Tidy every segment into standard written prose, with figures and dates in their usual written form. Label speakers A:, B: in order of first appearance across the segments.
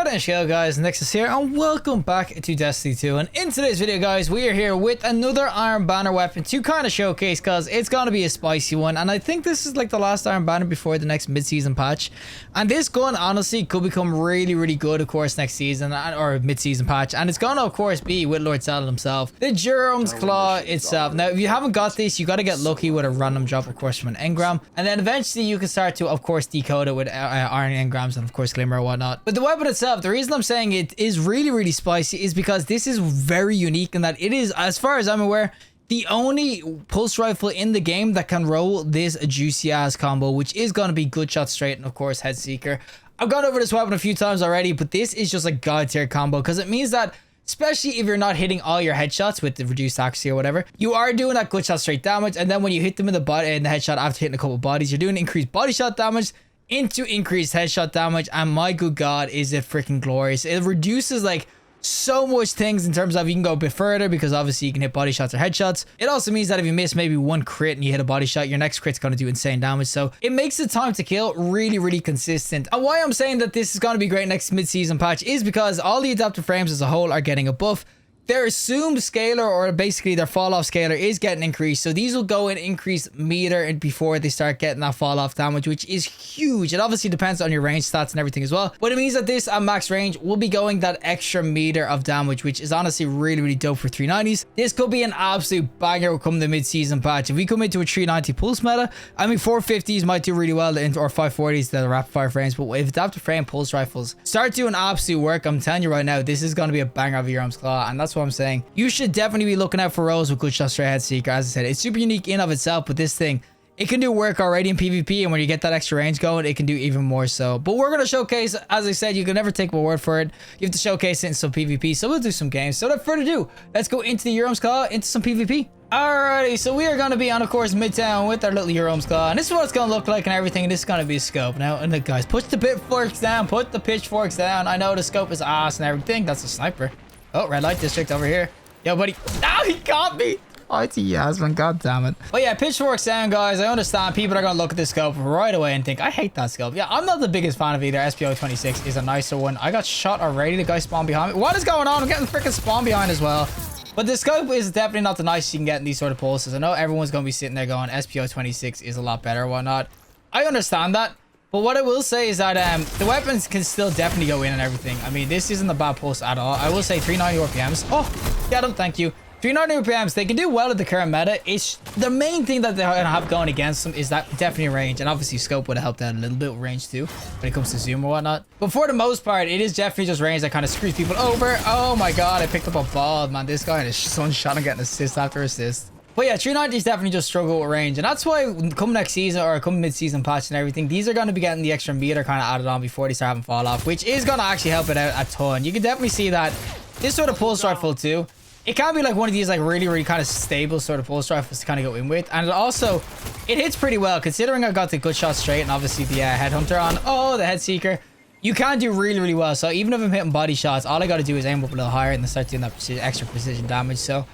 A: What is show, guys? Nexas here, and welcome back to Destiny 2. And in today's video, guys, we are here with another Iron Banner weapon to kind of showcase, because it's going to be a spicy one. And I think this is like the last Iron Banner before the next mid-season patch. And this gun, honestly, could become really good, of course, next season or mid-season patch. And it's going to, of course, be with Lord Saddle himself, the Jorums Claw itself. Now, if you haven't got this, you got to get lucky with a random drop, of course, from an engram. And then eventually you can start to, of course, decode it with iron engrams and, of course, glimmer and whatnot. But the weapon itself, the reason I'm saying it is really spicy is because this is very unique in that it is, as far as I'm aware, the only pulse rifle in the game that can roll this juicy ass combo, which is going to be gutshot straight and, of course, headseeker. I've gone over this weapon a few times already, but this is just a god tier combo because it means that, especially if you're not hitting all your headshots with the reduced accuracy or whatever, you are doing that gutshot straight damage, and then when you hit them in the body in the headshot after hitting a couple bodies, you're doing increased body shot damage into increased headshot damage, and my good god, is it freaking glorious. It reduces like so much things in terms of you can go a bit further because obviously you can hit body shots or headshots. It also means that if you miss maybe one crit and you hit a body shot, your next crit's going to do insane damage. So it makes the time to kill really consistent. And why I'm saying that this is going to be great next mid-season patch is because all the adaptive frames as a whole are getting a buff. Their assumed scalar, or basically their fall off scalar, is getting increased. So these will go in increased meter and before they start getting that fall off damage, which is huge. It obviously depends on your range stats and everything as well. But it means that this at max range will be going that extra meter of damage, which is honestly really dope for 390s. This could be an absolute banger come the mid-season patch. If we come into a 390 pulse meta, I mean 450s might do really well, or 540s, the rapid fire frames. But if adaptive frame pulse rifles start doing absolute work, I'm telling you right now, this is going to be a banger of Jorums Claw, and that's what I'm saying. You should definitely be looking out for rolls with gutshot straight headseeker. As I said, it's super unique in of itself, but this thing, it can do work already in PvP, and when you get that extra range going, it can do even more so. But we're going to showcase, as I said, you can never take my word for it. You have to showcase it in some PvP, so we'll do some games. So without further ado, let's go into the Jorums Claw, into some PvP. Alrighty, so we are going to be on, of course, Midtown with our little Jorums Claw, and this is what it's going to look like and everything, and this is going to be a scope. Now, and look, guys, put the pitchforks down, put the pitchforks down. I know the scope is ass and everything. That's a sniper. Oh, red light district over here. Yo, buddy. Oh, he got me. Oh, it's a Yasmin. God damn it. But yeah, pitchforks down, guys. I understand people are going to look at this scope right away and think, I hate that scope. Yeah, I'm not the biggest fan of either. SPO26 is a nicer one. I got shot already. The guy spawned behind me. What is going on? I'm getting freaking spawned behind as well. But the scope is definitely not the nicest you can get in these sort of pulses. I know everyone's going to be sitting there going, SPO26 is a lot better or whatnot. I understand that. But what I will say is that the weapons can still definitely go in and everything. I mean, this isn't a bad pulse at all. I will say 390 RPMs. Oh, get them. Thank you. 390 RPMs. They can do well at the current meta. It's the main thing that they're going to have going against them is that definitely range. And obviously scope would have helped out a little bit with range too when it comes to zoom or whatnot. But for the most part, it is definitely just range that kind of screws people over. Oh my god, I picked up a ball, man. This guy in his sunshot and getting assist after assist. But yeah, 390s definitely just struggle with range. And that's why come next season or come mid-season patch and everything, these are going to be getting the extra meter kind of added on before they start having fall off, which is going to actually help it out a ton. You can definitely see that this sort of pulse rifle too, it can be like one of these like really kind of stable sort of pulse rifles to kind of go in with. And it also, it hits pretty well considering I got the gutshot straight and obviously the headhunter on. Oh, the headseeker. You can do really well. So even if I'm hitting body shots, all I got to do is aim up a little higher and then start doing that extra precision damage. So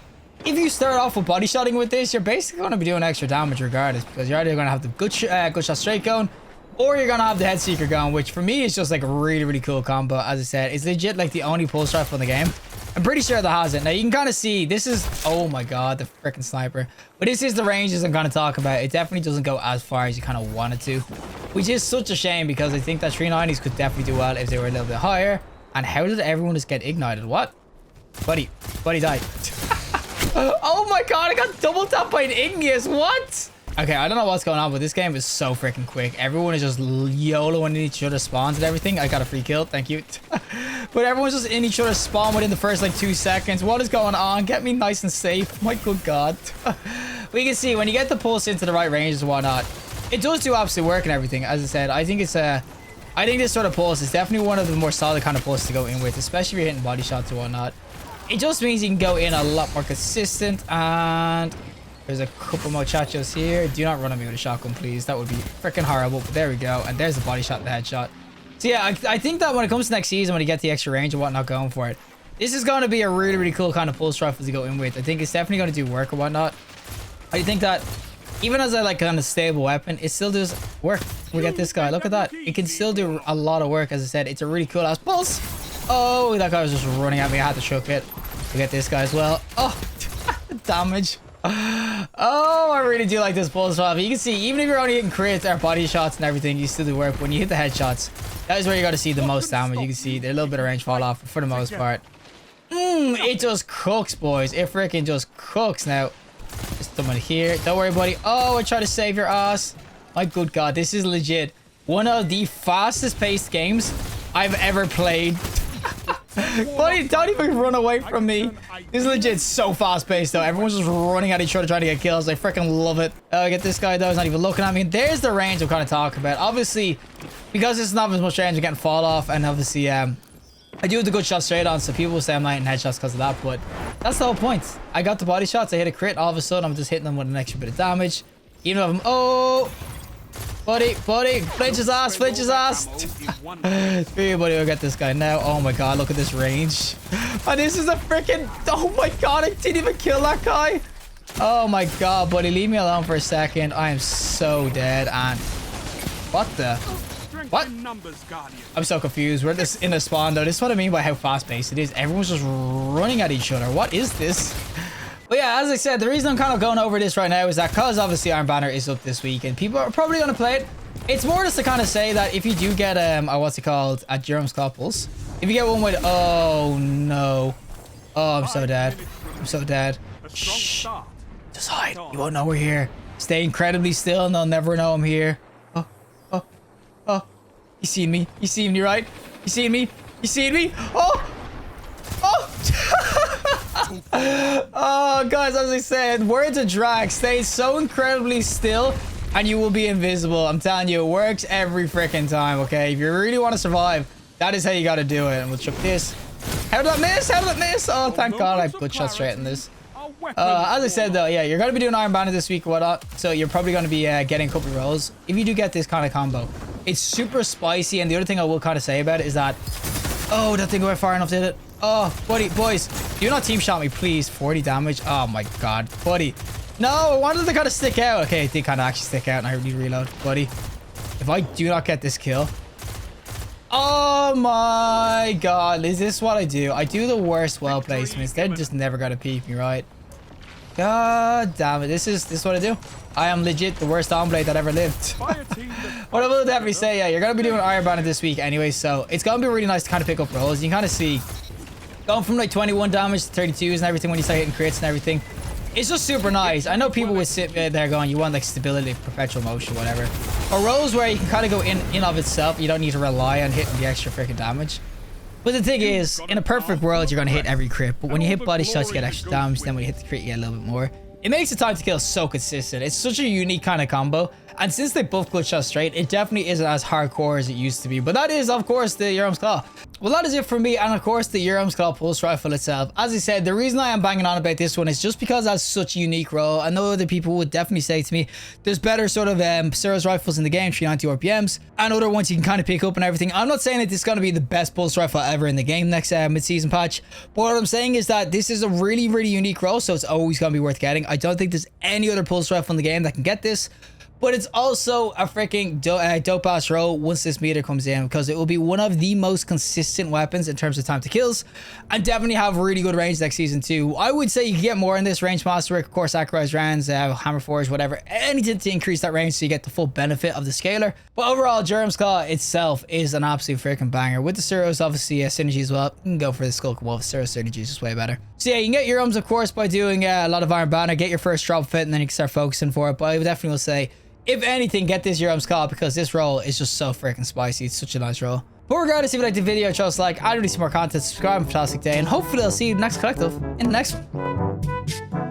A: if you start off with body shotting with this, you're basically going to be doing extra damage regardless, because you're either going to have the gutshot straight going, or you're going to have the headseeker going, which for me is just like a really cool combo. As I said, it's legit like the only pulse rifle in the game. I'm pretty sure that has it. Now you can kind of see this is, oh my god, the freaking sniper. But this is the ranges I'm going to talk about. It definitely doesn't go as far as you kind of want it to, which is such a shame because I think that 390s could definitely do well if they were a little bit higher. And how did everyone just get ignited? What? Buddy died. Oh my god, I got double tapped by an igneous. What? Okay, I don't know what's going on, but this game is so freaking quick. Everyone is just YOLOing in each other's spawns and everything. I got a free kill. Thank you. But everyone's just in each other's spawn within the first like 2 seconds. What is going on? Get me nice and safe. My good god. We can see when you get the pulse into the right ranges and whatnot, it does do absolute work and everything. As I said, I think this sort of pulse is definitely one of the more solid kind of pulses to go in with, especially if you're hitting body shots and whatnot. It just means you can go in a lot more consistent. And there's a couple more chachos here. Do not run at me with a shotgun, please. That would be freaking horrible. But there we go. And there's the body shot and the headshot. So yeah, I think that when it comes to next season, when you get the extra range and whatnot going for it, this is going to be a really cool kind of pulse rifle to go in with. I think it's definitely going to do work or whatnot. I think that even as a like kind of stable weapon, it still does work. We get this guy. Look at that. It can still do a lot of work. As I said, it's a really cool ass pulse. Oh, that guy was just running at me. I had to choke it. We get this guy as well. Oh, damage. Oh, I really do like this pulse rifle. You can see, even if you're only hitting crits or body shots and everything, you still do work. When you hit the headshots, that is where you got to see the most damage. You can see there's a little bit of range fall off, but for the most part, it just cooks, boys. It freaking just cooks. Now, just someone here. Don't worry, buddy. Oh, I try to save your ass. My good God, this is legit one of the fastest paced games I've ever played. Buddy, don't even run away from me. This is legit so fast paced though. Everyone's just running at each other trying to get kills. I freaking love it. Oh, get this guy though. He's not even looking at me. There's the range I'm kind of talking about. Obviously, because it's not as much range, I'm getting fall off, and obviously, I do have the good shot straight on, so people will say I'm not hitting headshots because of that, but that's the whole point. I got the body shots. I hit a crit. All of a sudden, I'm just hitting them with an extra bit of damage. Even if I'm... Oh! Buddy, flinch his ass, flinch his ass. Here, buddy, I'll get this guy now. Oh my God, look at this range. And this is a freaking... Oh my God, I didn't even kill that guy. Oh my God, buddy, leave me alone for a second. I am so dead. And what the... What? I'm so confused. We're just in a spawn though. This is what I mean by how fast paced it is. Everyone's just running at each other. What is this? But yeah, as I said, the reason I'm kind of going over this right now is that because obviously Iron Banner is up this week and people are probably going to play it. It's more just to kind of say that if you do get what's it called, a Jorums Claw pulse, if you get one with... Oh no. Oh, I'm so dead. I'm so dead. Shh. Just hide. You won't know we're here. Stay incredibly still and they'll never know I'm here. Oh. You seen me? You seen me, right? You seen me? You seen me? Oh! Oh, guys, as I said, words of drag. Stay so incredibly still and you will be invisible. I'm telling you, it works every freaking time, okay? If you really want to survive, that is how you got to do it. And we'll chuck this. How did that miss? How did that miss? Oh, thank God I good shot straight in this. As I said, though, yeah, you're going to be doing Iron Banner this week or whatnot. So you're probably going to be getting a couple of rolls. If you do get this kind of combo, it's super spicy. And the other thing I will kind of say about it is that... Oh, that thing went far enough, did it? Oh, buddy, boys, do not team shot me, please. 40 damage. Oh, my God. Buddy. No, I wanted to kind of stick out. Okay, it did kind of actually stick out, and I need to reload. Buddy, if I do not get this kill... Oh, my God. Is this what I do? I do the worst well placements. They're just never going to peep me, right? God damn it. This is what I do. I am legit the worst Omblade that ever lived. What I will definitely say, yeah, you're going to be doing Iron Banner this week anyway, so it's going to be really nice to kind of pick up rolls. You can kind of see going from like 21 damage to 32s and everything when you start hitting crits and everything. It's just super nice. I know people would sit there going, you want like stability, perpetual motion, whatever. Or rolls where you can kind of go in of itself. You don't need to rely on hitting the extra freaking damage. But the thing is, in a perfect world, you're going to hit every crit. But when you hit body shots, you get extra damage. Then when you hit the crit, you get a little bit more. It makes the time to kill so consistent. It's such a unique kind of combo. And since they both glitch shot straight, it definitely isn't as hardcore as it used to be. But that is, of course, the Jorums Claw. Well, that is it for me. And of course, the Jorums Claw pulse rifle itself. As I said, the reason I am banging on about this one is just because it has such a unique role. I know other people would definitely say to me, there's better sort of Seraph rifles in the game, 390 RPMs, and other ones you can kind of pick up and everything. I'm not saying that this is going to be the best pulse rifle ever in the game next mid-season patch. But what I'm saying is that this is a really, really unique role, so it's always going to be worth getting. I don't think there's any other pulse rifle in the game that can get this. But it's also a freaking dope ass roll once this meter comes in, because it will be one of the most consistent weapons in terms of time to kills, and definitely have really good range next season too. I would say you can get more in this range masterwork, of course, accurized rounds, hammer forge, whatever, anything to increase that range so you get the full benefit of the scaler. But overall, Jorums Claw itself is an absolute freaking banger. With the Suros, obviously, synergy as well. You can go for the Skull Wolf. Suro synergy is just way better. So yeah, you can get your Jorums, of course, by doing a lot of Iron Banner, get your first drop fit, and then you can start focusing for it. But I definitely will say, if anything, get this Jorums Claw, because this roll is just so freaking spicy. It's such a nice roll. But regardless, if you liked the video, just like, I do need some more content, subscribe, have a fantastic day, and hopefully I'll see you next collective in the next one.